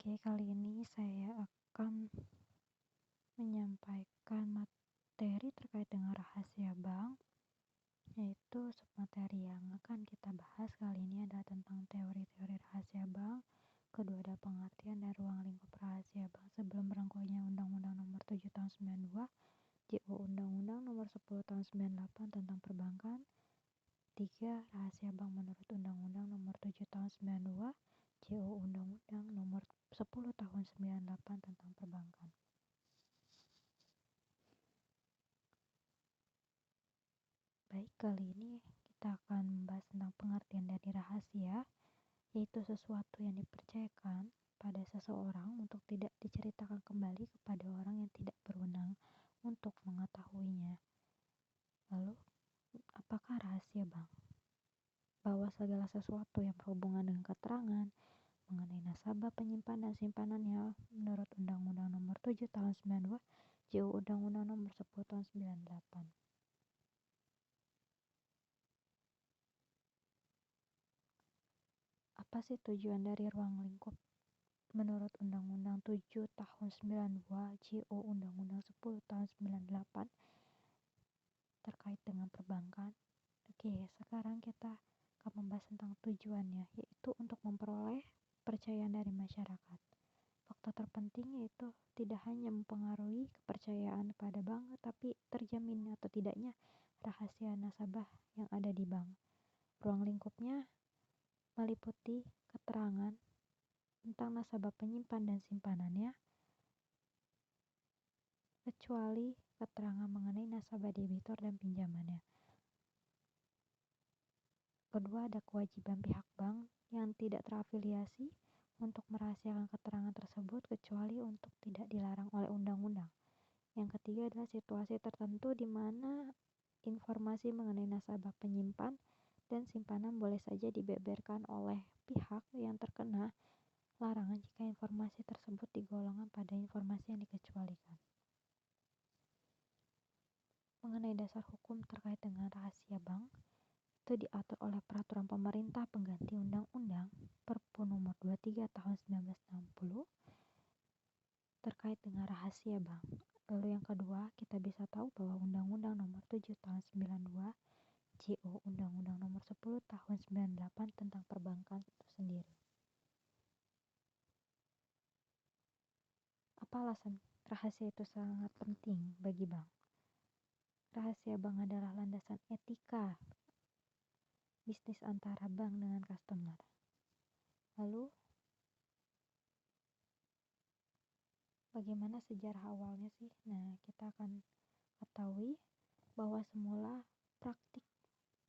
Oke, kali ini saya akan menyampaikan materi terkait dengan rahasia bank, yaitu submateri yang akan kita bahas kali ini adalah tentang teori-teori rahasia bank, kedua ada pengertian dan ruang lingkup rahasia bank sebelum berlakunya Undang-Undang Nomor 7 Tahun 92, JO Undang-Undang Nomor 10 Tahun 98 tentang perbankan. 3. Rahasia bank menurut Undang-Undang Nomor 7 Tahun 92, JO Undang-Undang Nomor 10 Tahun 98 tentang perbankan. Baik, kali ini kita akan membahas tentang pengertian dari rahasia, yaitu sesuatu yang dipercayakan pada seseorang untuk tidak diceritakan kembali kepada orang yang tidak berwenang untuk mengetahuinya. Lalu, apakah rahasia bank? Bahwa segala sesuatu yang berhubungan dengan keterangan mengenai nasabah, penyimpan, dan simpanannya menurut Undang-Undang Nomor 7 Tahun 92, JO Undang-Undang Nomor 10 Tahun 98. Apa sih tujuan dari ruang lingkup menurut Undang-Undang 7 Tahun 92, JO Undang-Undang 10 Tahun 98 terkait dengan perbankan? Oke, sekarang kita akan membahas tentang tujuannya, yaitu untuk memperoleh kepercayaan dari masyarakat. Faktor terpenting yaitu tidak hanya mempengaruhi kepercayaan pada bank, tapi terjamin atau tidaknya rahasia nasabah yang ada di bank. Ruang lingkupnya meliputi keterangan tentang nasabah, penyimpan, dan simpanannya, kecuali keterangan mengenai nasabah debitur dan pinjamannya. Kedua, ada kewajiban pihak bank yang tidak terafiliasi untuk merahasiakan keterangan tersebut kecuali untuk tidak dilarang oleh undang-undang. Yang ketiga adalah situasi tertentu di mana informasi mengenai nasabah, penyimpan, dan simpanan boleh saja dibeberkan oleh pihak yang terkena larangan jika informasi tersebut digolongkan pada informasi yang dikecualikan. Mengenai dasar hukum terkait dengan rahasia bank, itu diatur oleh Peraturan Pemerintah Pengganti Undang-Undang Perpu Nomor 23 Tahun 1960 terkait dengan rahasia bank. Lalu yang kedua, kita bisa tahu bahwa Undang-Undang Nomor 7 Tahun 92, JO Undang-Undang Nomor 10 Tahun 98 tentang perbankan itu sendiri. Apa alasan rahasia itu sangat penting bagi bank? Rahasia bank adalah landasan etika bisnis antara bank dengan customer. Lalu, bagaimana sejarah awalnya sih? Nah, kita akan ketahui bahwa semula praktik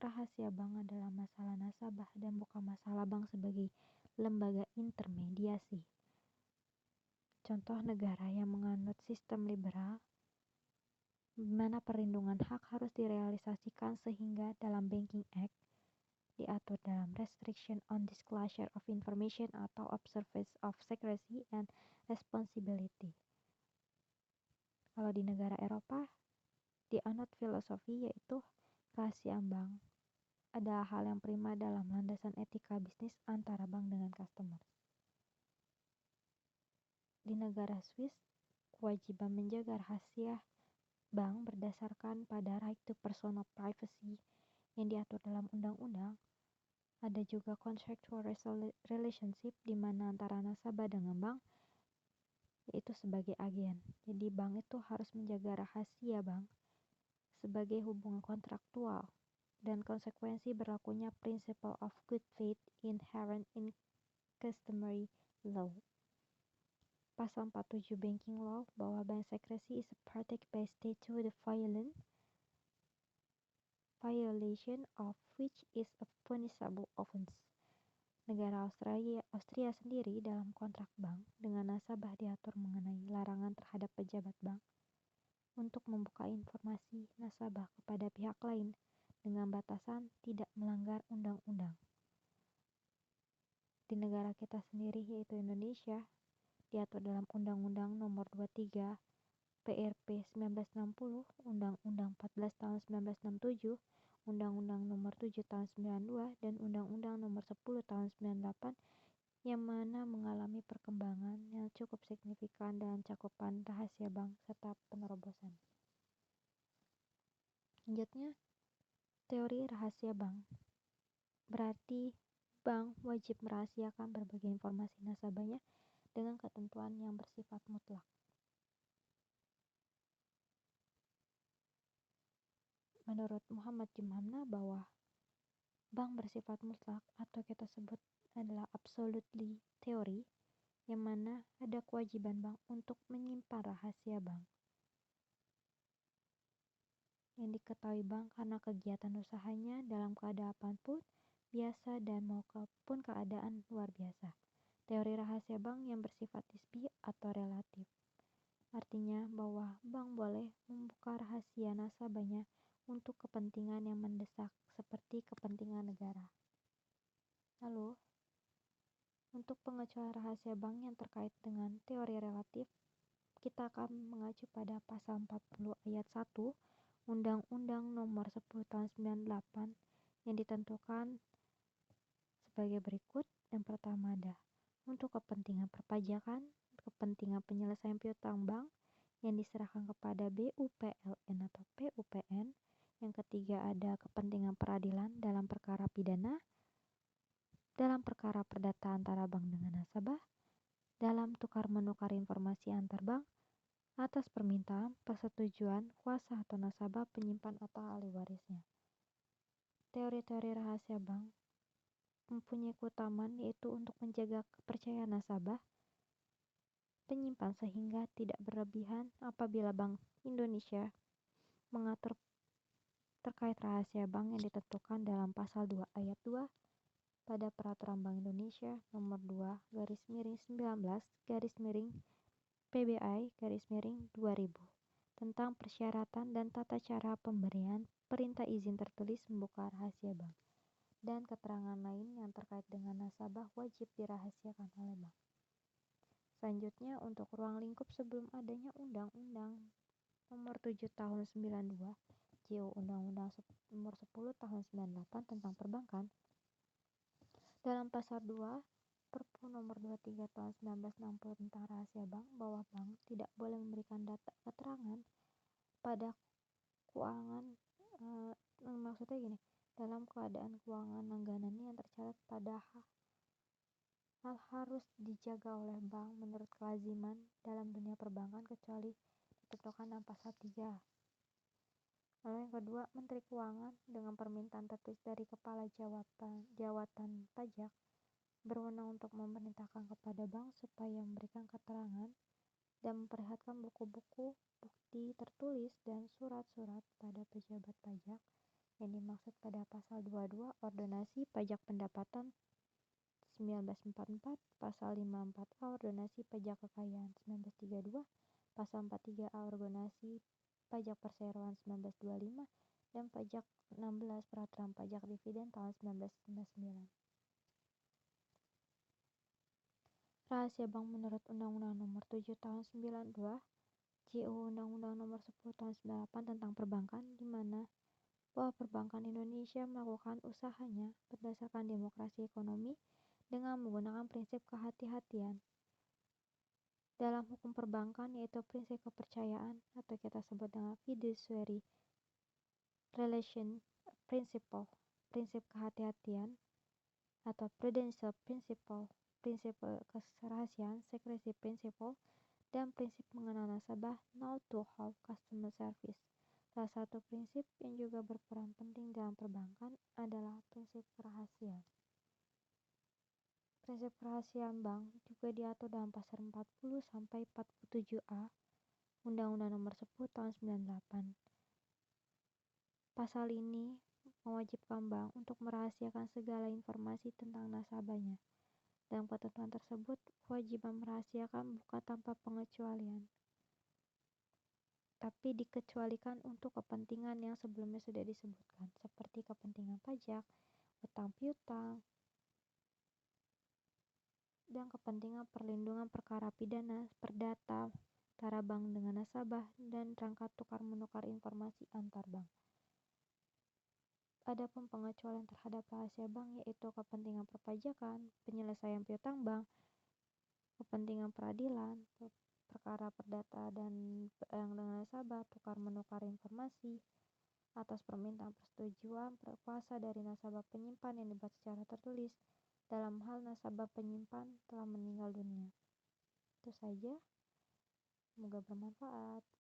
rahasia bank adalah masalah nasabah dan bukan masalah bank sebagai lembaga intermediasi. Contoh negara yang menganut sistem liberal, di mana perlindungan hak harus direalisasikan sehingga dalam Banking Act diatur dalam Restriction on Disclosure of Information atau Observance of Secrecy and Responsibility. Kalau di negara Eropa, dianut filosofi yaitu rahasia bank adalah hal yang prima dalam landasan etika bisnis antara bank dengan customer. Di negara Swiss, kewajiban menjaga rahasia bank berdasarkan pada right to personal privacy yang diatur dalam undang-undang. Ada juga contractual relationship di mana antara nasabah dengan bank, yaitu sebagai agen. Jadi bank itu harus menjaga rahasia bank sebagai hubungan kontraktual, dan konsekuensi berlakunya principle of good faith inherent in customary law. Pasal 47 Banking Law bahwa bank secrecy is a protected by state to the violation of which is a punishable offense. Negara Austria sendiri dalam kontrak bank dengan nasabah diatur mengenai larangan terhadap pejabat bank untuk membuka informasi nasabah kepada pihak lain dengan batasan tidak melanggar undang-undang. Di negara kita sendiri yaitu Indonesia, diatur dalam Undang-Undang Nomor 23 PRP 1960, Undang-Undang 14 Tahun 1967, Undang-Undang Nomor 7 Tahun 92, dan Undang-Undang Nomor 10 Tahun 98 yang mana mengalami perkembangan yang cukup signifikan dalam cakupan rahasia bank serta penerobosan. Selanjutnya, teori rahasia bank. Berarti bank wajib merahasiakan berbagai informasi nasabahnya dengan ketentuan yang bersifat mutlak. Menurut Muhammad Jumhamna bahwa bank bersifat mutlak atau kita sebut adalah absolutely teori, yang mana ada kewajiban bank untuk menyimpan rahasia bank yang diketahui bank karena kegiatan usahanya dalam keadaan apapun, biasa dan maupun keadaan luar biasa. Teori rahasia bank yang bersifat nisbi atau relatif. Artinya bahwa bank boleh membuka rahasia nasabahnya untuk kepentingan yang mendesak seperti kepentingan negara. Lalu, untuk pengecualian rahasia bank yang terkait dengan teori relatif, kita akan mengacu pada pasal 40 ayat 1 Undang-Undang Nomor 10 Tahun 98 yang ditentukan sebagai berikut. Yang pertama ada untuk kepentingan perpajakan, kepentingan penyelesaian piutang bank yang diserahkan kepada BUPLN atau PUPN. Yang ketiga ada kepentingan peradilan dalam perkara pidana, dalam perkara perdata antara bank dengan nasabah, dalam tukar-menukar informasi antar bank, atas permintaan, persetujuan, kuasa atau nasabah, penyimpan atau ahli warisnya. Teori-teori rahasia bank mempunyai keutamaan yaitu untuk menjaga kepercayaan nasabah, penyimpan sehingga tidak berlebihan apabila Bank Indonesia mengatur terkait rahasia bank yang ditentukan dalam pasal 2 ayat 2 pada Peraturan Bank Indonesia Nomor 2/19/PBI/2000 tentang persyaratan dan tata cara pemberian perintah izin tertulis membuka rahasia bank dan keterangan lain yang terkait dengan nasabah wajib dirahasiakan oleh bank. Selanjutnya, untuk ruang lingkup sebelum adanya Undang-Undang Nomor 7 Tahun 92 JO Undang-Undang Nomor 10 Tahun 98 tentang perbankan, dalam pasal 2 Perpu Nomor 23 Tahun 1960 tentang rahasia bank, bahwa bank tidak boleh memberikan data keterangan pada keuangan maksudnya gini, dalam keadaan keuangan langganannya yang tercatat pada hal harus dijaga oleh bank menurut kelaziman dalam dunia perbankan kecuali ditentukan dalam pasal 3. Lalu yang kedua, Menteri Keuangan dengan permintaan tertulis dari Kepala Jawatan Pajak berwenang untuk memerintahkan kepada bank supaya memberikan keterangan dan memperlihatkan buku-buku, bukti tertulis dan surat-surat pada pejabat pajak yang dimaksud pada pasal 22 Ordonansi Pajak Pendapatan 1944, pasal 54A Ordonansi Pajak Kekayaan 1932, pasal 43A Ordonansi Pajak Perseroan 1925, dan pajak 16 Peraturan Pajak Dividen tahun 1999. Rahasia bank menurut Undang-Undang Nomor 7 Tahun 92 JO Undang-Undang Nomor 10 Tahun 98 tentang perbankan, di mana bahwa perbankan Indonesia melakukan usahanya berdasarkan demokrasi ekonomi dengan menggunakan prinsip kehati-hatian dalam hukum perbankan, yaitu prinsip kepercayaan atau kita sebut dengan fiduciary relation principle, prinsip kehati-hatian atau prudential principle, prinsip kerahasiaan secrecy principle, dan prinsip mengenal nasabah know to how customer service. Salah satu prinsip yang juga berperan penting dalam perbankan adalah prinsip kerahasiaan. Prinsip kerahasiaan bank juga diatur dalam pasal 40 sampai 47A Undang-Undang Nomor 10 Tahun 98. Pasal ini mewajibkan bank untuk merahasiakan segala informasi tentang nasabahnya. Dalam ketentuan tersebut, kewajiban merahasiakan bukan tanpa pengecualian, tapi dikecualikan untuk kepentingan yang sebelumnya sudah disebutkan, seperti kepentingan pajak, utang piutang, dan kepentingan perlindungan perkara pidana, perdata, antara bank dengan nasabah, dan rangka tukar-menukar informasi antar bank. Adapun pengecualian terhadap rahasia bank yaitu kepentingan perpajakan, penyelesaian piutang bank, kepentingan peradilan, perkara perdata dan yang dengan nasabah, tukar-menukar informasi, atas permintaan persetujuan kuasa dari nasabah penyimpan yang dibuat secara tertulis dalam hal nasabah penyimpan telah meninggal dunia. Itu saja, semoga bermanfaat.